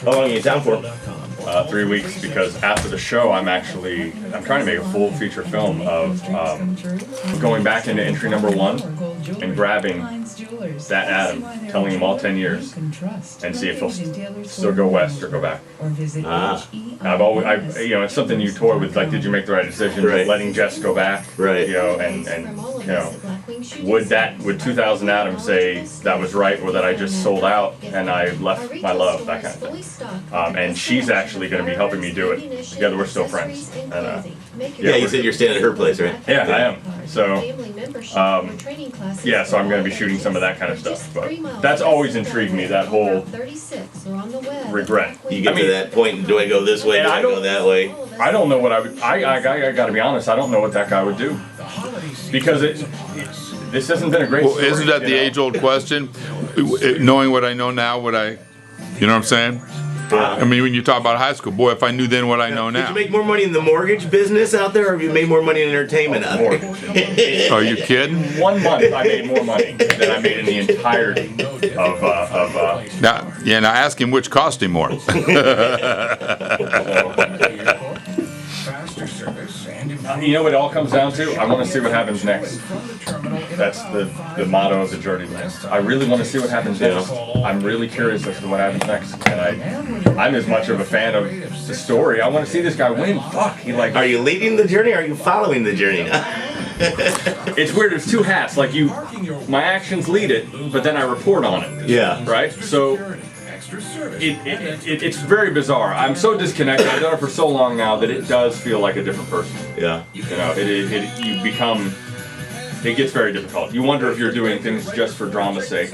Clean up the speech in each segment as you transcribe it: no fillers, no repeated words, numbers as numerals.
How long are you in town for? 3 weeks, because after the show, I'm trying to make a full feature film of going back into entry number 1 and grabbing that Adam, telling him all 10 years, and see if he'll still go west or go back. It's something you toy with, like, did you make the right decision? Right. Letting Jess go back, right? Would 2000 Adam say that was right, or that I just sold out and I left my love, that kind of thing. And she's actually going to be helping me do it. Together, we're still friends. And, you said you're staying at her place, right? Yeah, I am. So, so I'm going to be shooting some of that kind of stuff. But that's always intrigued me, that whole regret. You get to that point, do I go this way, do I go that way? I don't know what I would, I got to be honest, I don't know what that guy would do. Because this hasn't been a great story. Isn't that the age-old question? Knowing what I know now, you know what I'm saying? I mean, when you talk about high school, boy, if I knew then what I know now. Did you make more money in the mortgage business out there, or have you made more money in entertainment out there? Are you kidding? 1 month I made more money than I made in the entirety of Now ask him which cost him more. You know what it all comes down to? I want to see what happens next. That's the motto of the journey. I really want to see what happens next. I'm really curious as to what happens next. And I'm as much of a fan of the story. I want to see this guy win. Fuck. Are you leading the journey, or are you following the journey now? It's weird. There's two hats. Like my actions lead it, but then I report on it. Yeah. Right? So it's very bizarre. I'm so disconnected. I've done it for so long now that it does feel like a different person. Yeah. You become. It gets very difficult. You wonder if you're doing things just for drama's sake.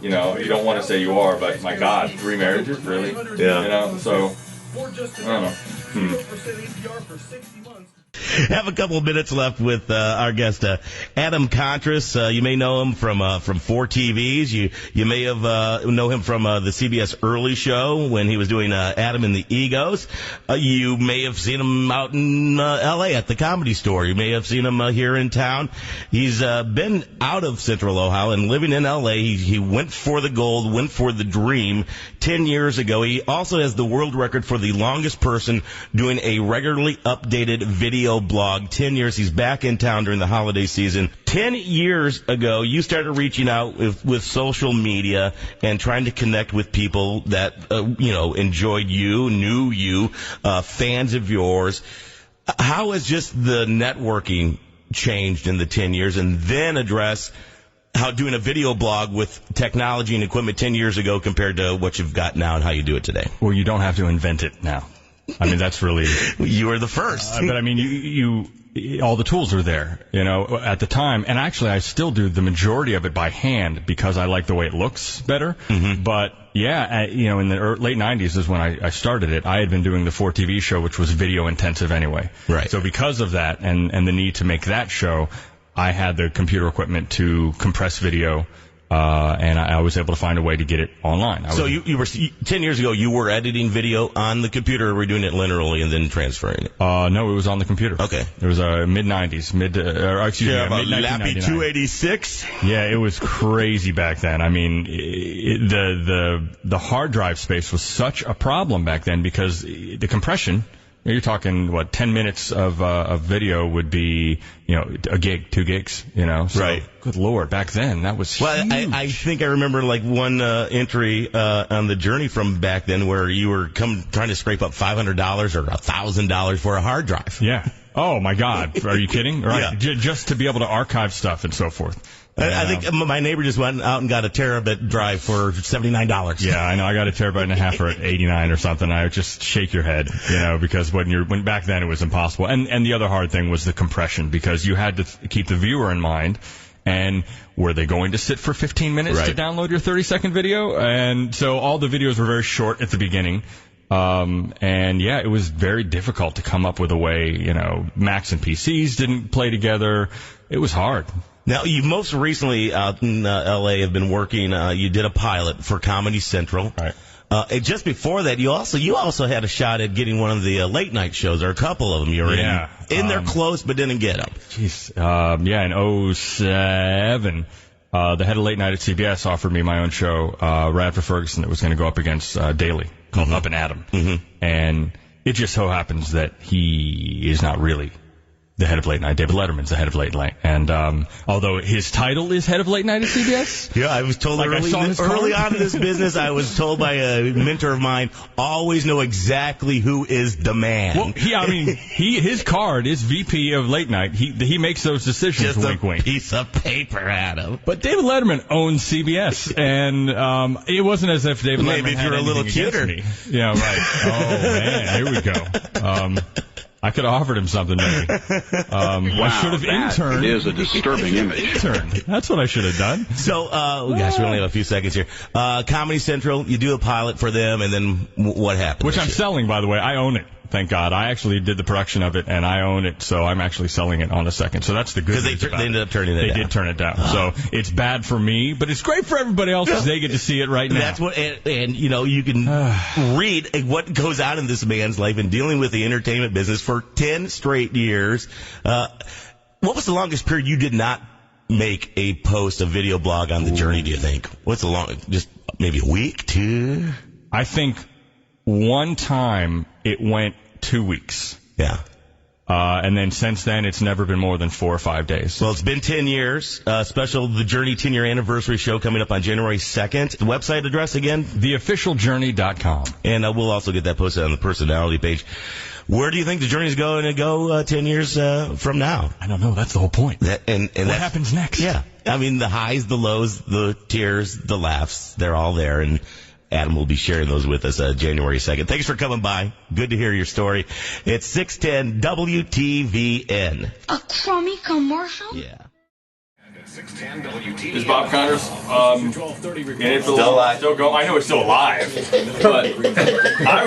You don't want to say you are, but my God, 3 marriages, really? Yeah. So I don't know. Have a couple of minutes left with our guest, Adam Kontras. You may know him from 4 TVs. You may have know him from the CBS Early Show when he was doing Adam and the Egos. You may have seen him out in L.A. at the Comedy Store. You may have seen him here in town. He's been out of Central Ohio and living in L.A. He went for the gold, went for the dream 10 years ago. He also has the world record for the longest person doing a regularly updated video blog. 10 years. He's back in town during the holiday season. 10 years ago, you started reaching out with social media and trying to connect with people that, enjoyed you, knew you, fans of yours. How has just the networking changed in the 10 years? And then address how doing a video blog with technology and equipment 10 years ago compared to what you've got now and how you do it today. Well, you don't have to invent it now. I mean, that's really... You were the first. But I mean, you all the tools are there, at the time. And actually, I still do the majority of it by hand because I like the way it looks better. Mm-hmm. But yeah, in the late 90s is when I started it. I had been doing the 4 TV show, which was video intensive anyway. Right. So because of that and the need to make that show, I had the computer equipment to compress video. And I was able to find a way to get it online. So you were 10 years ago. You were editing video on the computer, or were you doing it linearly and then transferring it? No, it was on the computer. Okay. It was mid 90s, mid 1999. Lappy 286. Yeah, it was crazy back then. I mean, the hard drive space was such a problem back then because the compression. You're talking, 10 minutes of video would be, a gig, 2 gigs, So, right. Good Lord, back then, that was huge. Well, I think I remember one entry on the journey from back then where you were trying to scrape up $500 or $1,000 for a hard drive. Yeah. Oh, my God. Are you kidding? Right. Yeah. Just to be able to archive stuff and so forth. I think my neighbor just went out and got a terabit drive for $79. Yeah, I know. I got a terabyte and a half for $89 or something. I would just shake your head, because when back then it was impossible. And the other hard thing was the compression, because you had to keep the viewer in mind. And were they going to sit for 15 minutes to download your 30-second video? And so all the videos were very short at the beginning. And yeah, it was very difficult to come up with a way, Macs and PCs didn't play together. It was hard. Now, you most recently out in L.A. have been working, you did a pilot for Comedy Central. Right. And just before that, you also had a shot at getting one of the late night shows, or a couple of them. You were in there close, but didn't get them. Jeez. In 2007, the head of late night at CBS offered me my own show right after Ferguson that was going to go up against Daily. called Up and Adam. And it just so happens that he is not really the head of late night. David Letterman's the head of late night. And although his title is head of late night at CBS. Yeah, I was told early on in this business, I was told by a mentor of mine, always know exactly who is the man. Well, his card is VP of late night. He makes those decisions. Just wink, a wink. piece of paper, Adam. But David Letterman owns CBS, and it wasn't as if David Letterman Maybe if had you're a little anything cuter. against me. Yeah, right. Oh man, here we go. I could have offered him something, maybe. I should have interned. It is a disturbing image. Interned. That's what I should have done. So, gosh, we only have a few seconds here. Comedy Central, you do a pilot for them, and then what happens? Which I'm selling, by the way. I own it. Thank God. I actually did the production of it, and I own it, so I'm actually selling it on the second. So that's the good news about it. They ended up turning it down. They did turn it down. So it's bad for me, but it's great for everybody else because they get to see it right now. That's what, and you know, you can read what goes on in this man's life in dealing with the entertainment business for 10 straight years. What was the longest period you did not make a post, a video blog on the journey, do you think? What's the longest? Just maybe a week, 2? I think one time it went 2 weeks. Yeah. And then since then, it's never been more than 4 or 5 days. Well, it's been 10 years. Special The Journey 10-year anniversary show coming up on January 2nd. The website address again? TheOfficialJourney.com. And we'll also get that posted on the personality page. Where do you think the journey is going to go 10 years from now? I don't know. That's the whole point. And what happens next? Yeah. I mean, the highs, the lows, the tears, the laughs, they're all there. And Adam will be sharing those with us January 2nd. Thanks for coming by. Good to hear your story. It's 610 WTVN. A crummy commercial? Yeah. Is Bob Kontras in it for Still alive. Still going? I know it's still alive, but I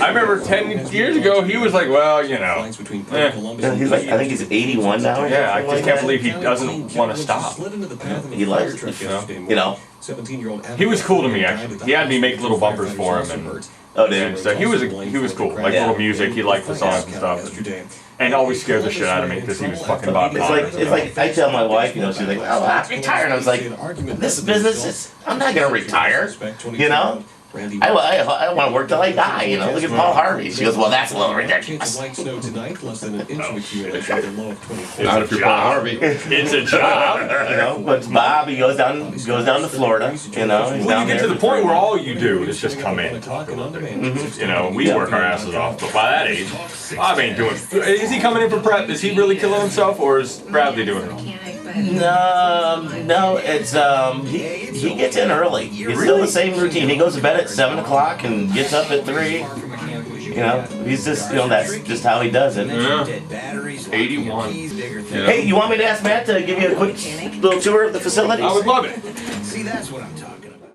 remember 10 years ago he was like, well, you know, He's like, I think he's 81 now. yeah, I just can't believe he doesn't want to stop. He likes it. You know. He was cool to me actually. He had me make little bumpers for him, and so he was cool. Like little music, he liked the songs and stuff. And always scared the shit out of me because he was fucking Bob Kontras. It's like I tell my wife, you know, she's like, "Oh, I'm retired." I was like, "This business is. I'm not gonna retire." You know. I want to work till I die, you know. Look at Paul Harvey. She goes, well, that's a little ridiculous. Not if you're Paul Harvey. It's a job. You know, but Bob, he goes down to Florida, you know. He's Well, down you get there to the point where all you do is just come in and talk a little bit. You know, we work our asses off, but by that age, Bob ain't doing. Is he coming in for prep? Is he really killing himself, or is Bradley doing it? No, it's he gets in early. It's still the same routine. He goes to bed at 7 o'clock and gets up at 3. You know, he's just, you know, that's just how he does it. Yeah. 81. You know? Hey, you want me to ask Matt to give you a quick little tour of the facility? I would love it. See, that's what I'm talking about.